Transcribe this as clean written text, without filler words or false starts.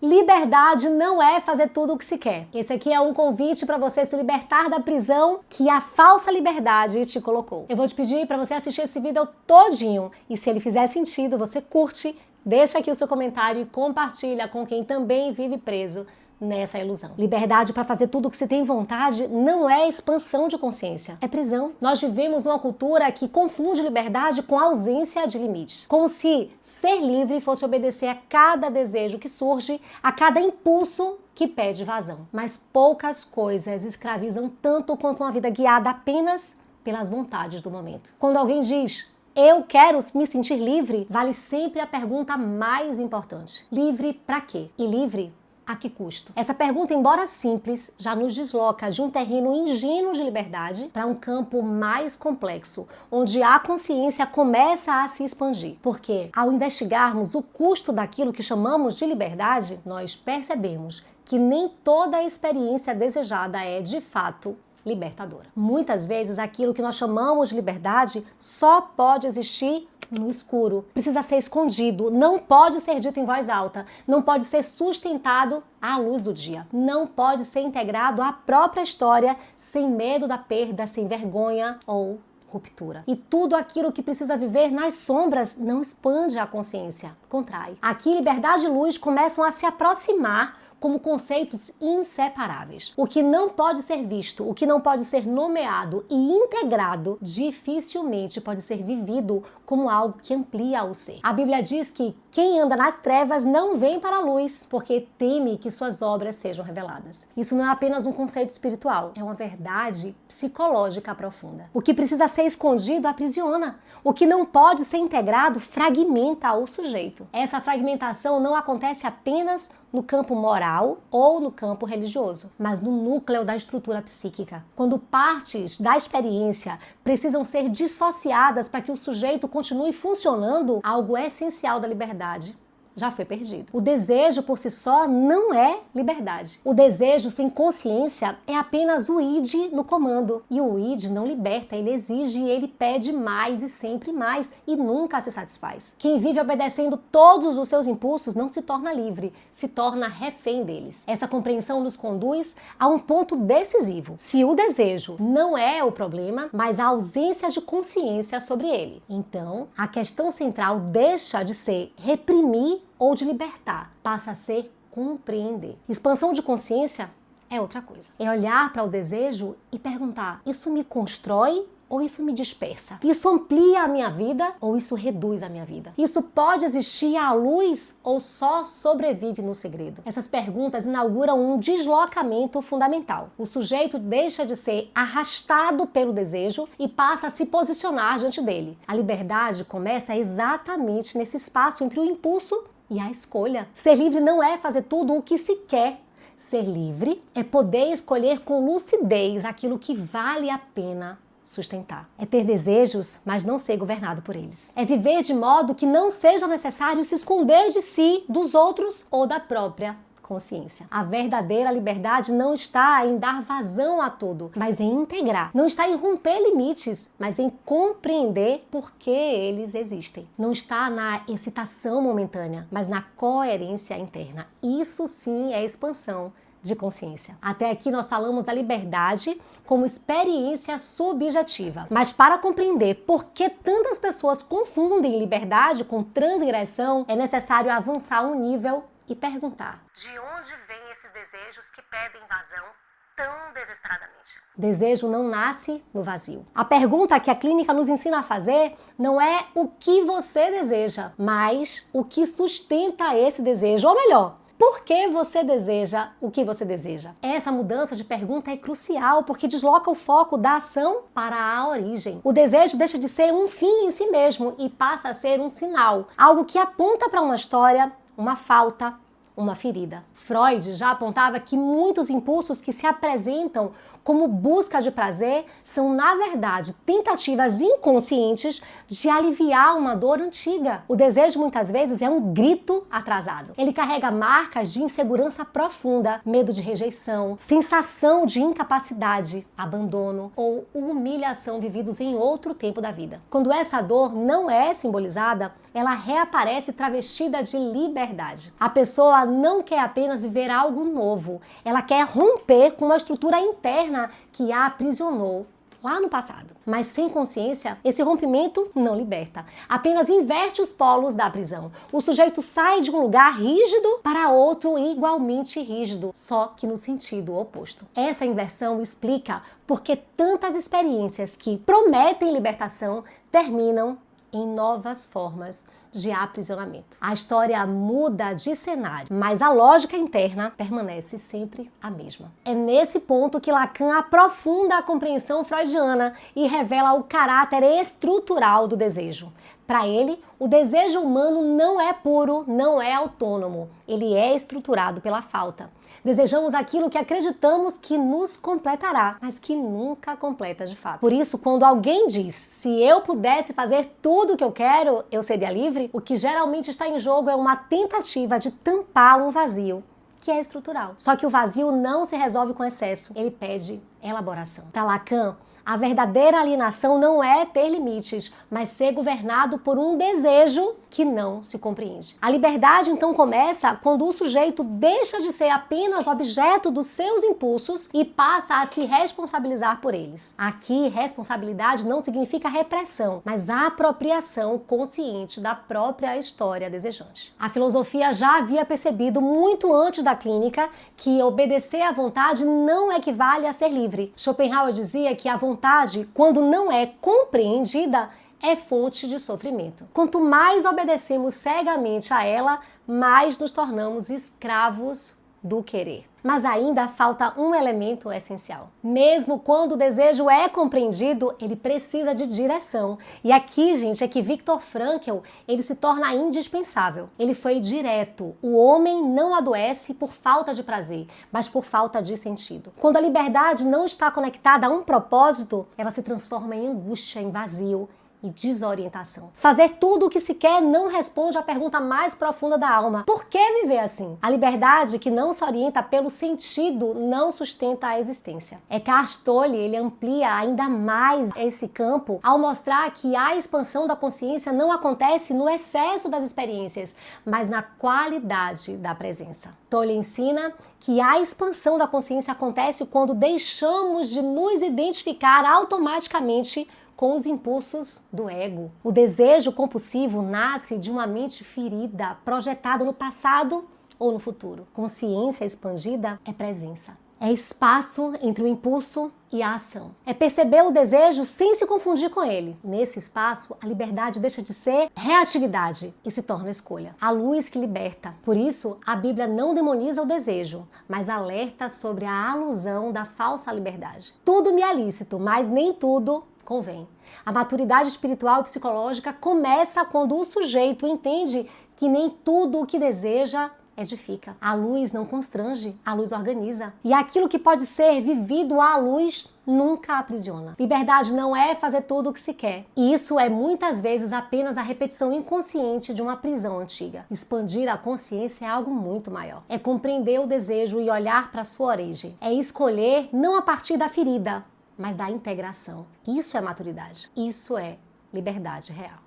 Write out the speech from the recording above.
Liberdade não é fazer tudo o que se quer. Esse aqui é um convite para você se libertar da prisão que a falsa liberdade te colocou. Eu vou te pedir para você assistir esse vídeo todinho e se ele fizer sentido, você curte, deixa aqui o seu comentário e compartilha com quem também vive preso nessa ilusão. Liberdade para fazer tudo o que se tem vontade não é expansão de consciência, é prisão. Nós vivemos uma cultura que confunde liberdade com ausência de limites, como se ser livre fosse obedecer a cada desejo que surge, a cada impulso que pede vazão. Mas poucas coisas escravizam tanto quanto uma vida guiada apenas pelas vontades do momento. Quando alguém diz eu quero me sentir livre, vale sempre a pergunta mais importante. Livre para quê? E livre a que custo? Essa pergunta, embora simples, já nos desloca de um terreno ingênuo de liberdade para um campo mais complexo, onde a consciência começa a se expandir. Porque, ao investigarmos o custo daquilo que chamamos de liberdade, nós percebemos que nem toda a experiência desejada é, de fato, libertadora. Muitas vezes, aquilo que nós chamamos de liberdade só pode existir no escuro, precisa ser escondido, não pode ser dito em voz alta, não pode ser sustentado à luz do dia, não pode ser integrado à própria história sem medo da perda, sem vergonha ou ruptura. E tudo aquilo que precisa viver nas sombras não expande a consciência, contrai. Aqui liberdade e luz começam a se aproximar como conceitos inseparáveis. O que não pode ser visto, o que não pode ser nomeado e integrado, dificilmente pode ser vivido como algo que amplia o ser. A Bíblia diz que quem anda nas trevas não vem para a luz, porque teme que suas obras sejam reveladas. Isso não é apenas um conceito espiritual, é uma verdade psicológica profunda. O que precisa ser escondido aprisiona. O que não pode ser integrado fragmenta o sujeito. Essa fragmentação não acontece apenas no campo moral ou no campo religioso, mas no núcleo da estrutura psíquica. Quando partes da experiência precisam ser dissociadas para que o sujeito continue funcionando, algo essencial da liberdade já foi perdido. O desejo por si só não é liberdade. O desejo sem consciência é apenas o id no comando. E o id não liberta, ele exige e ele pede mais e sempre mais e nunca se satisfaz. Quem vive obedecendo todos os seus impulsos não se torna livre, se torna refém deles. Essa compreensão nos conduz a um ponto decisivo. Se o desejo não é o problema, mas a ausência de consciência sobre ele, então a questão central deixa de ser reprimir ou de libertar, passa a ser compreender. Expansão de consciência é outra coisa. É olhar para o desejo e perguntar: isso me constrói ou isso me dispersa? Isso amplia a minha vida ou isso reduz a minha vida? Isso pode existir à luz ou só sobrevive no segredo? Essas perguntas inauguram um deslocamento fundamental. O sujeito deixa de ser arrastado pelo desejo e passa a se posicionar diante dele. A liberdade começa exatamente nesse espaço entre o impulso e a escolha. Ser livre não é fazer tudo o que se quer. Ser livre é poder escolher com lucidez aquilo que vale a pena sustentar. É ter desejos, mas não ser governado por eles. É viver de modo que não seja necessário se esconder de si, dos outros ou da própria consciência. A verdadeira liberdade não está em dar vazão a tudo, mas em integrar. Não está em romper limites, mas em compreender por que eles existem. Não está na excitação momentânea, mas na coerência interna. Isso sim é expansão de consciência. Até aqui nós falamos da liberdade como experiência subjetiva. Mas para compreender por que tantas pessoas confundem liberdade com transgressão, é necessário avançar um nível e perguntar: de onde vêm esses desejos que pedem vazão tão desesperadamente? Desejo não nasce no vazio. A pergunta que a clínica nos ensina a fazer não é o que você deseja, mas o que sustenta esse desejo, ou melhor, por que você deseja o que você deseja? Essa mudança de pergunta é crucial porque desloca o foco da ação para a origem. O desejo deixa de ser um fim em si mesmo e passa a ser um sinal, algo que aponta para uma história, uma falta, uma ferida. Freud já apontava que muitos impulsos que se apresentam como busca de prazer são, na verdade, tentativas inconscientes de aliviar uma dor antiga. O desejo, muitas vezes, é um grito atrasado. Ele carrega marcas de insegurança profunda, medo de rejeição, sensação de incapacidade, abandono ou humilhação vividos em outro tempo da vida. Quando essa dor não é simbolizada, ela reaparece travestida de liberdade. A pessoa não quer apenas viver algo novo, ela quer romper com uma estrutura interna que a aprisionou lá no passado. Mas sem consciência, esse rompimento não liberta, apenas inverte os polos da prisão. O sujeito sai de um lugar rígido para outro igualmente rígido, só que no sentido oposto. Essa inversão explica por que tantas experiências que prometem libertação terminam em novas formas de aprisionamento. A história muda de cenário, mas a lógica interna permanece sempre a mesma. É nesse ponto que Lacan aprofunda a compreensão freudiana e revela o caráter estrutural do desejo. Para ele, o desejo humano não é puro, não é autônomo. Ele é estruturado pela falta. Desejamos aquilo que acreditamos que nos completará, mas que nunca completa de fato. Por isso, quando alguém diz, se eu pudesse fazer tudo o que eu quero, eu seria livre, o que geralmente está em jogo é uma tentativa de tampar um vazio que é estrutural. Só que o vazio não se resolve com excesso, ele pede elaboração. Para Lacan, a verdadeira alienação não é ter limites, mas ser governado por um desejo que não se compreende. A liberdade, então, começa quando o sujeito deixa de ser apenas objeto dos seus impulsos e passa a se responsabilizar por eles. Aqui, responsabilidade não significa repressão, mas a apropriação consciente da própria história desejante. A filosofia já havia percebido muito antes da clínica que obedecer à vontade não equivale a ser livre. Schopenhauer dizia que a vontade, quando não é compreendida, é fonte de sofrimento. Quanto mais obedecemos cegamente a ela, mais nos tornamos escravos do querer. Mas ainda falta um elemento essencial. Mesmo quando o desejo é compreendido, ele precisa de direção. E aqui, gente, é que Viktor Frankl, ele se torna indispensável. Ele foi direto. O homem não adoece por falta de prazer, mas por falta de sentido. Quando a liberdade não está conectada a um propósito, ela se transforma em angústia, em vazio e desorientação. Fazer tudo o que se quer não responde à pergunta mais profunda da alma. Por que viver assim? A liberdade que não se orienta pelo sentido não sustenta a existência. Eckhart Tolle, ele amplia ainda mais esse campo ao mostrar que a expansão da consciência não acontece no excesso das experiências, mas na qualidade da presença. Tolle ensina que a expansão da consciência acontece quando deixamos de nos identificar automaticamente com os impulsos do ego. O desejo compulsivo nasce de uma mente ferida, projetada no passado ou no futuro. Consciência expandida é presença. É espaço entre o impulso e a ação. É perceber o desejo sem se confundir com ele. Nesse espaço, a liberdade deixa de ser reatividade e se torna escolha. A luz que liberta. Por isso, a Bíblia não demoniza o desejo, mas alerta sobre a alusão da falsa liberdade. Tudo me é lícito, mas nem tudo convém. A maturidade espiritual e psicológica começa quando o sujeito entende que nem tudo o que deseja edifica. A luz não constrange, a luz organiza. E aquilo que pode ser vivido à luz nunca aprisiona. Liberdade não é fazer tudo o que se quer. E isso é muitas vezes apenas a repetição inconsciente de uma prisão antiga. Expandir a consciência é algo muito maior. É compreender o desejo e olhar para sua origem. É escolher não a partir da ferida, mas da integração. Isso é maturidade. Isso é liberdade real.